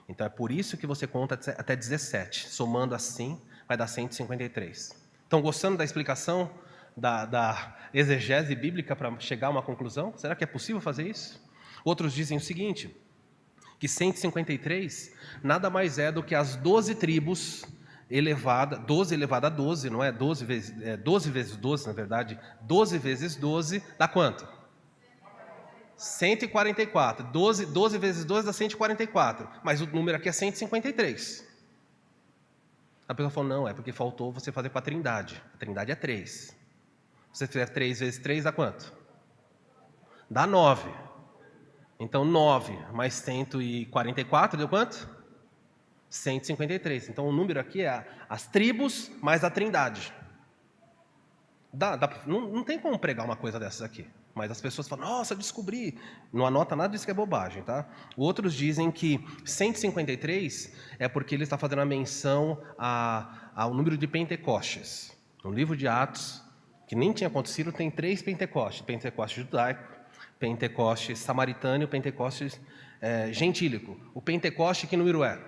Então é por isso que você conta até 17. Somando assim, vai dar 153. Estão gostando da explicação da exegese bíblica para chegar a uma conclusão? Será que é possível fazer isso? Outros dizem o seguinte, que 153 nada mais é do que as 12 tribos elevada, 12 elevado a 12, não é? 12 vezes 12, na verdade. 12 vezes 12 dá quanto? 144. 12 vezes 12 dá 144. Mas o número aqui é 153. A pessoa falou, não, é porque faltou você fazer com a trindade. A trindade é 3. Se você fizer 3 vezes 3, dá quanto? Dá 9. Então, 9 mais 144 deu quanto? 153. Então, o número aqui é as tribos mais a trindade. Não tem como pregar uma coisa dessas aqui. Mas as pessoas falam, nossa, descobri. Não anota nada disso que é bobagem, tá? Outros dizem que 153 é porque ele está fazendo a menção ao número de Pentecostes. No livro de Atos, que nem tinha acontecido, tem 3 Pentecostes. Pentecoste judaico, Pentecoste samaritano e o Pentecoste gentílico. O Pentecoste, que número é?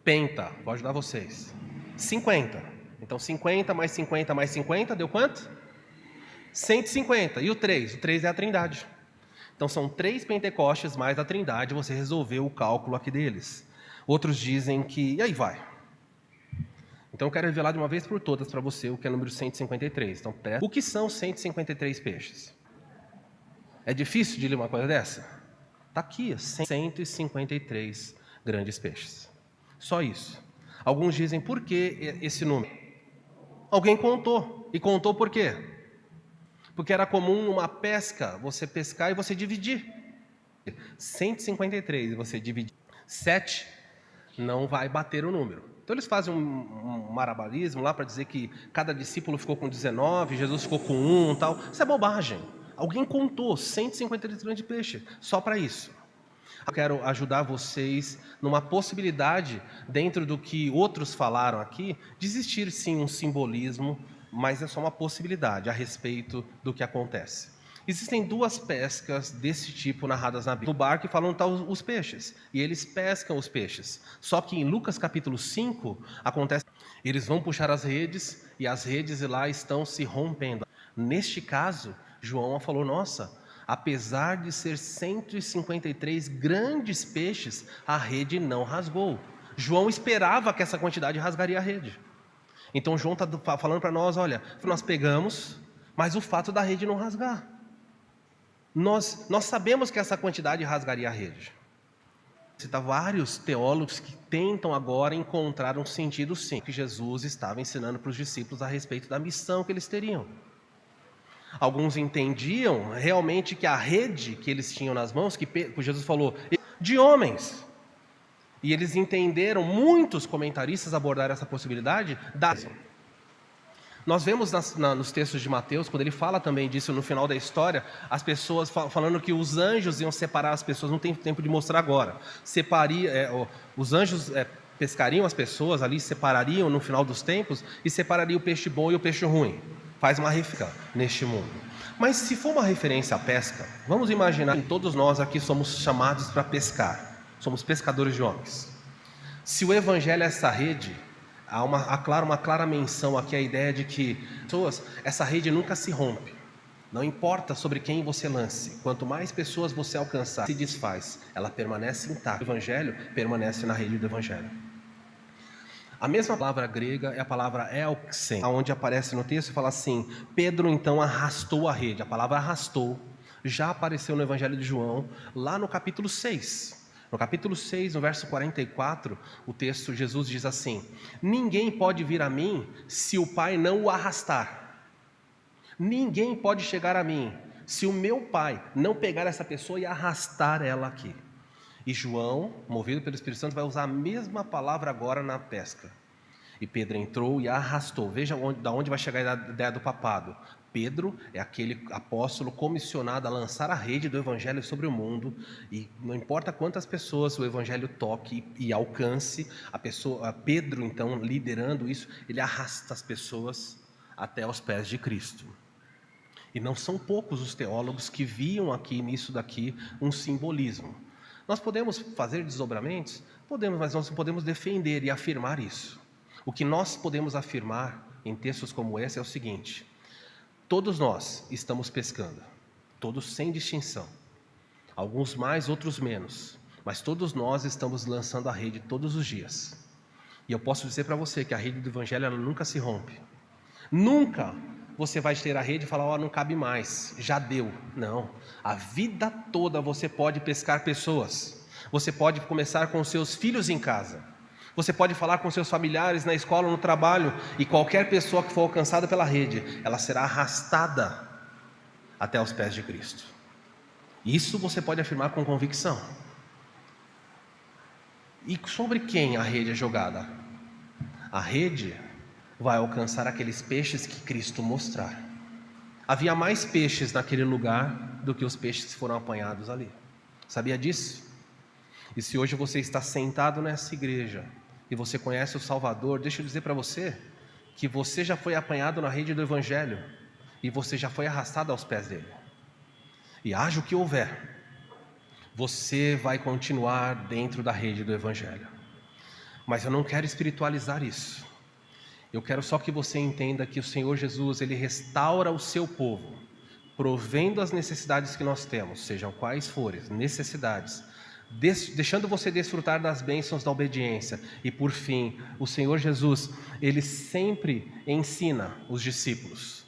Penta, vou ajudar vocês. 50. Então 50 mais 50 mais 50 deu quanto? 150. E o 3? O 3 é a Trindade. Então são 3 Pentecostes mais a Trindade, você resolveu o cálculo aqui deles. Outros dizem que... E aí vai. Então eu quero revelar de uma vez por todas para você o que é o número 153. Então, o que são 153 peixes? É difícil de ler uma coisa dessa? Está aqui, 153 grandes peixes. Só isso. Alguns dizem, por que esse número? Alguém contou. E contou por quê? Porque era comum numa pesca, você pescar e você dividir. 153 e você dividir 7, não vai bater o número. Então eles fazem um marabarismo lá para dizer que cada discípulo ficou com 19, Jesus ficou com 1 e tal. Isso é bobagem. Alguém contou 153 grandes peixes só para isso. Eu quero ajudar vocês numa possibilidade, dentro do que outros falaram aqui, de existir sim um simbolismo, mas é só uma possibilidade a respeito do que acontece. Existem 2 pescas desse tipo narradas na Bíblia. No barco falam estão os peixes, e eles pescam os peixes. Só que em Lucas capítulo 5, acontece, eles vão puxar as redes, e as redes lá estão se rompendo. Neste caso, João falou, nossa, apesar de ser 153 grandes peixes, a rede não rasgou. João esperava que essa quantidade rasgaria a rede. Então João está falando para nós, olha, nós pegamos, mas o fato da rede não rasgar. Nós sabemos que essa quantidade rasgaria a rede. Cita vários teólogos que tentam agora encontrar um sentido sim, que Jesus estava ensinando para os discípulos a respeito da missão que eles teriam. Alguns entendiam realmente que a rede que eles tinham nas mãos, que Jesus falou, de homens. E eles entenderam, muitos comentaristas abordaram essa possibilidade da... Nós vemos nos textos de Mateus, quando ele fala também disso no final da história, as pessoas falando que os anjos iam separar as pessoas, não tem tempo de mostrar agora. Os anjos pescariam as pessoas ali, separariam no final dos tempos e separariam o peixe bom e o peixe ruim. Faz uma referência neste mundo. Mas se for uma referência à pesca, vamos imaginar que todos nós aqui somos chamados para pescar. Somos pescadores de homens. Se o evangelho é essa rede, há uma clara menção aqui, a ideia de que essa rede nunca se rompe. Não importa sobre quem você lance, quanto mais pessoas você alcançar, se desfaz, ela permanece intacta. O evangelho permanece na rede do evangelho. A mesma palavra grega é a palavra elxen, onde aparece no texto e fala assim, Pedro então arrastou a rede. A palavra arrastou já apareceu no evangelho de João, lá no capítulo 6. No capítulo 6, no verso 44, o texto, Jesus diz assim, ninguém pode vir a mim se o Pai não o arrastar. Ninguém pode chegar a mim se o meu Pai não pegar essa pessoa e arrastar ela aqui. E João, movido pelo Espírito Santo, vai usar a mesma palavra agora na pesca. E Pedro entrou e arrastou. Veja da onde vai chegar a ideia do papado. Pedro é aquele apóstolo comissionado a lançar a rede do evangelho sobre o mundo, e não importa quantas pessoas o evangelho toque e alcance, Pedro então liderando isso, ele arrasta as pessoas até aos pés de Cristo. E não são poucos os teólogos que viam aqui nisso daqui um simbolismo. Nós podemos fazer desdobramentos? Podemos, mas nós não podemos defender e afirmar isso. O que nós podemos afirmar em textos como esse é o seguinte: todos nós estamos pescando, todos sem distinção, alguns mais, outros menos, mas todos nós estamos lançando a rede todos os dias. E eu posso dizer para você que a rede do evangelho ela nunca se rompe. Nunca você vai ter a rede e falar, não cabe mais, já deu. Não, a vida toda você pode pescar pessoas. Você pode começar com seus filhos em casa. Você pode falar com seus familiares na escola, no trabalho, e qualquer pessoa que for alcançada pela rede, ela será arrastada até os pés de Cristo. Isso você pode afirmar com convicção. E sobre quem a rede é jogada? A rede vai alcançar aqueles peixes que Cristo mostrar. Havia mais peixes naquele lugar do que os peixes que foram apanhados ali. Sabia disso? E se hoje você está sentado nessa igreja e você conhece o Salvador, deixa eu dizer para você que você já foi apanhado na rede do Evangelho e você já foi arrastado aos pés dele. E haja o que houver, você vai continuar dentro da rede do Evangelho. Mas eu não quero espiritualizar isso. Eu quero só que você entenda que o Senhor Jesus, Ele restaura o seu povo, provendo as necessidades que nós temos, sejam quais forem, necessidades, deixando você desfrutar das bênçãos da obediência. E por fim, o Senhor Jesus, Ele sempre ensina os discípulos.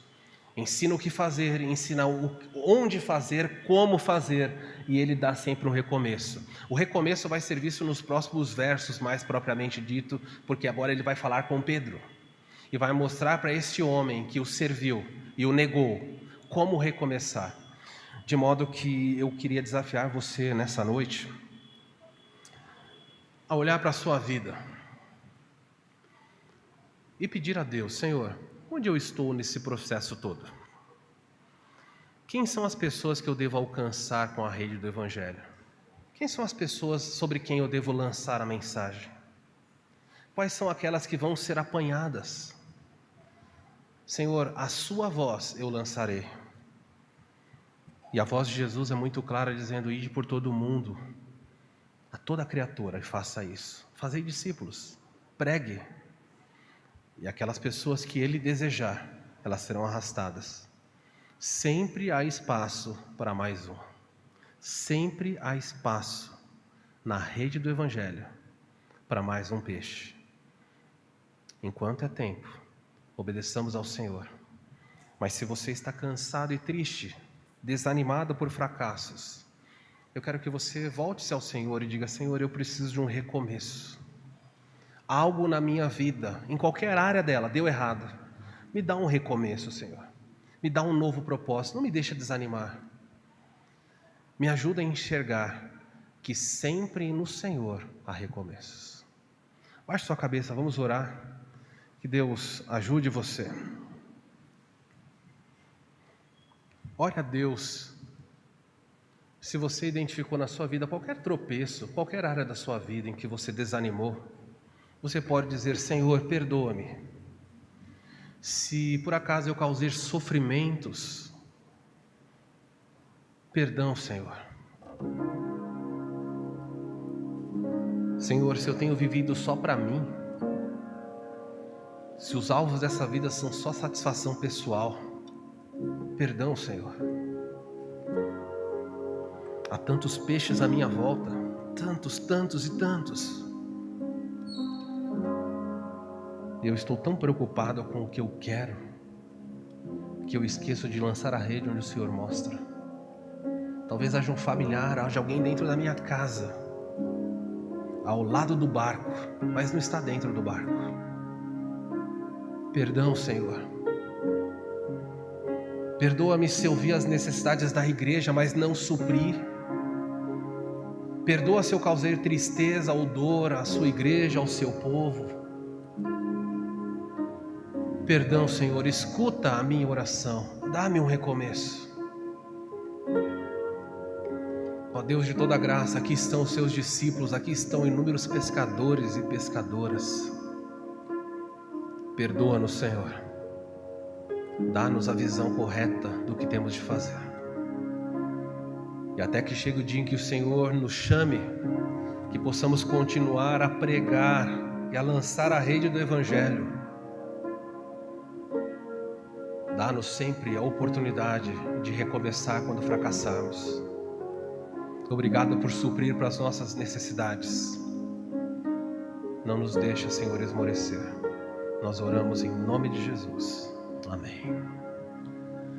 Ensina o que fazer, ensina onde fazer, como fazer, e Ele dá sempre um recomeço. O recomeço vai ser visto nos próximos versos, mais propriamente dito, porque agora Ele vai falar com Pedro. E vai mostrar para este homem que o serviu e o negou, como recomeçar. De modo que eu queria desafiar você nessa noite a olhar para a sua vida e pedir a Deus: Senhor, onde eu estou nesse processo todo? Quem são as pessoas que eu devo alcançar com a rede do Evangelho? Quem são as pessoas sobre quem eu devo lançar a mensagem? Quais são aquelas que vão ser apanhadas? Senhor, a sua voz eu lançarei. E a voz de Jesus é muito clara, dizendo: ide por todo o mundo, a toda criatura, e faça isso. Fazei discípulos, pregue. E aquelas pessoas que Ele desejar, elas serão arrastadas. Sempre há espaço para mais um. Sempre há espaço na rede do Evangelho para mais um peixe. Enquanto é tempo, obedeçamos ao Senhor. Mas se você está cansado e triste, desanimado por fracassos, eu quero que você volte-se ao Senhor e diga: Senhor, eu preciso de um recomeço. Algo na minha vida, em qualquer área dela, deu errado. Me dá um recomeço, Senhor. Me dá um novo propósito, não me deixa desanimar. Me ajuda a enxergar que sempre no Senhor há recomeços. Baixe sua cabeça, vamos orar. Que Deus ajude você. Ore a Deus. Se você identificou na sua vida qualquer tropeço, qualquer área da sua vida em que você desanimou, você pode dizer: Senhor, perdoa-me. Se por acaso eu causei sofrimentos, perdão, Senhor. Senhor, se eu tenho vivido só para mim, se os alvos dessa vida são só satisfação pessoal, perdão, Senhor. Há tantos peixes à minha volta, tantos, tantos e tantos. Eu estou tão preocupado com o que eu quero, que eu esqueço de lançar a rede onde o Senhor mostra. Talvez haja um familiar, haja alguém dentro da minha casa, ao lado do barco, mas não está dentro do barco. Perdão, Senhor. Perdoa-me se eu vi as necessidades da igreja, mas não supri. Perdoa se eu causei tristeza ou dor à sua igreja, ao seu povo. Perdão, Senhor, escuta a minha oração, dá-me um recomeço. Ó Deus de toda graça, aqui estão os seus discípulos, aqui estão inúmeros pescadores e pescadoras. Perdoa-nos, Senhor. Dá-nos a visão correta do que temos de fazer. E até que chegue o dia em que o Senhor nos chame, que possamos continuar a pregar e a lançar a rede do Evangelho. Dá-nos sempre a oportunidade de recomeçar quando fracassarmos. Obrigado por suprir para as nossas necessidades. Não nos deixa, Senhor, esmorecer. Nós oramos em nome de Jesus. Amém.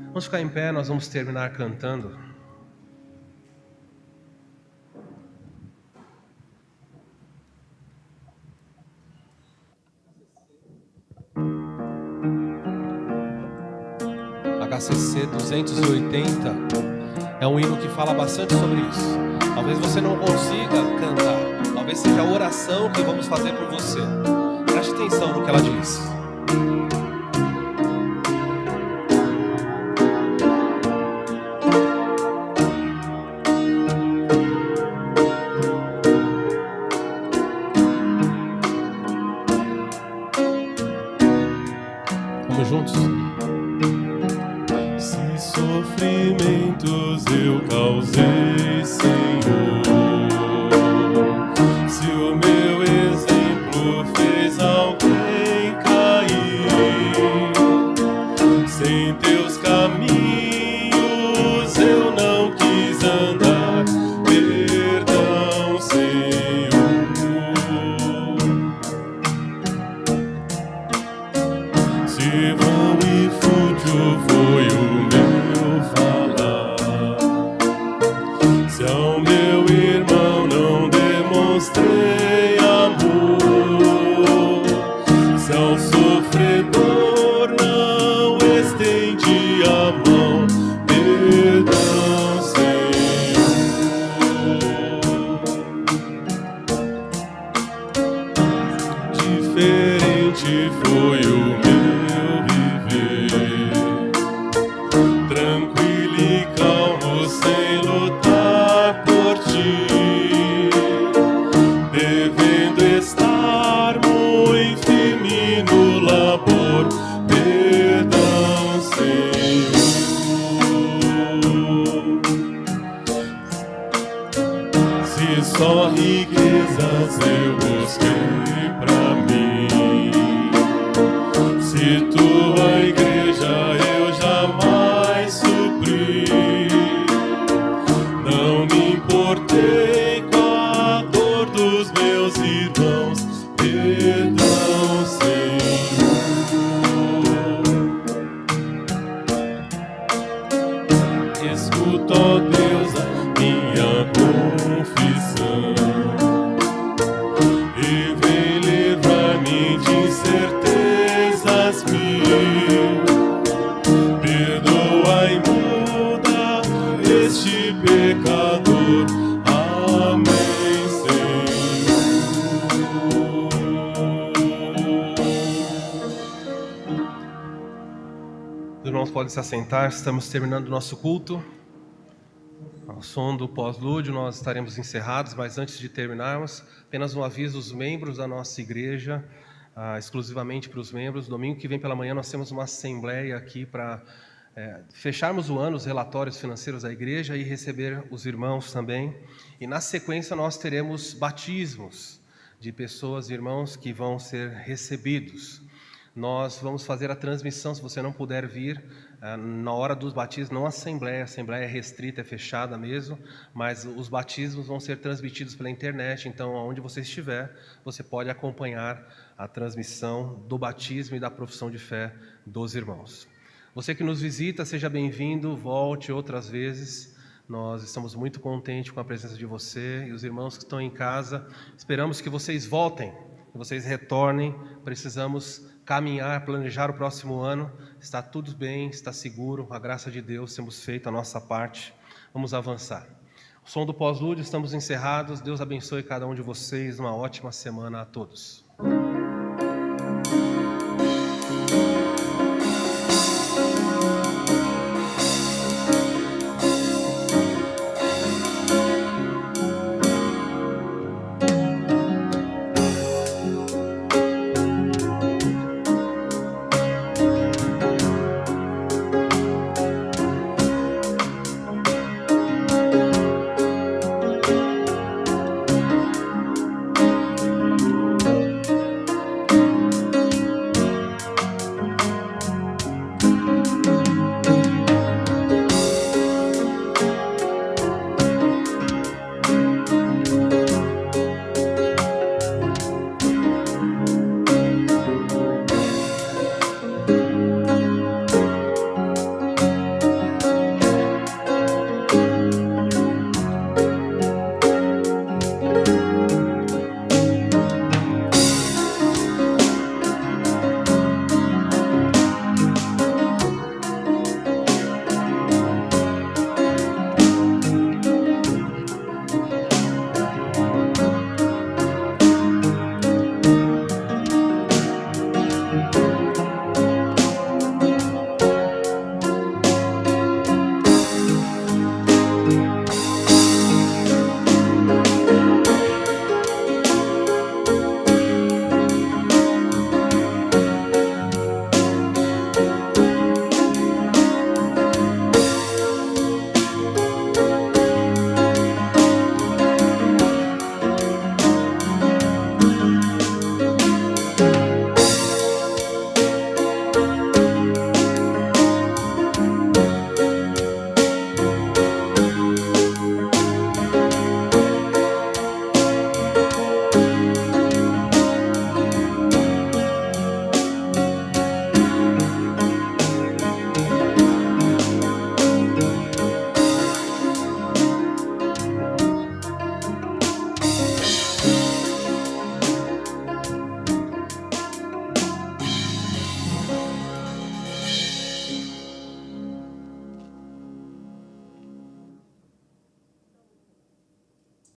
Vamos ficar em pé, nós vamos terminar cantando. HCC 280 é um hino que fala bastante sobre isso. Talvez você não consiga cantar, talvez seja a oração que vamos fazer por você. Preste atenção no que ela diz. Vamos juntos? sofrimentos eu causei, Senhor. Se o meu exemplo fez alguém cair, sem teus caminhos eu não quis andar. Perdão, Senhor. Se vão e fútil foi o meu falar, se ao meu irmão não demonstrei amor, se ao sofredor não estendi a mão, perdão, Senhor. Diferente foi o meu viver, tranquilo e calmo sem lutar por ti, devendo estar muito firme no labor, perdão, Senhor. Se só riquezas eu busquei pra mim, se tua igreja eu jamais supri, não me importei com a dor dos meus irmãos, perdão, Senhor. Escuta, ó Deus, a minha confissão e vem livrar-me de incertezas mil. Perdoa e muda este pecador. Amém, Senhor. Os irmãos podem se assentar, estamos terminando o nosso culto. Ao som do pós-lúdio nós estaremos encerrados, mas antes de terminarmos, apenas um aviso aos membros da nossa igreja, exclusivamente para os membros. Domingo que vem pela manhã nós temos uma assembleia aqui para fecharmos o ano, os relatórios financeiros da igreja e receber os irmãos também. E na sequência nós teremos batismos de pessoas, irmãos, que vão ser recebidos. Nós vamos fazer a transmissão, se você não puder vir, na hora dos batismos, não a assembleia é restrita, é fechada mesmo, mas os batismos vão ser transmitidos pela internet, então onde você estiver, você pode acompanhar a transmissão do batismo e da profissão de fé dos irmãos. Você que nos visita, seja bem-vindo, volte outras vezes. Nós estamos muito contentes com a presença de você e os irmãos que estão em casa. Esperamos que vocês voltem, que vocês retornem. Precisamos caminhar, planejar o próximo ano. Está tudo bem, está seguro, com a graça de Deus, temos feito a nossa parte. Vamos avançar. O som do pós-lúdio, estamos encerrados. Deus abençoe cada um de vocês. Uma ótima semana a todos.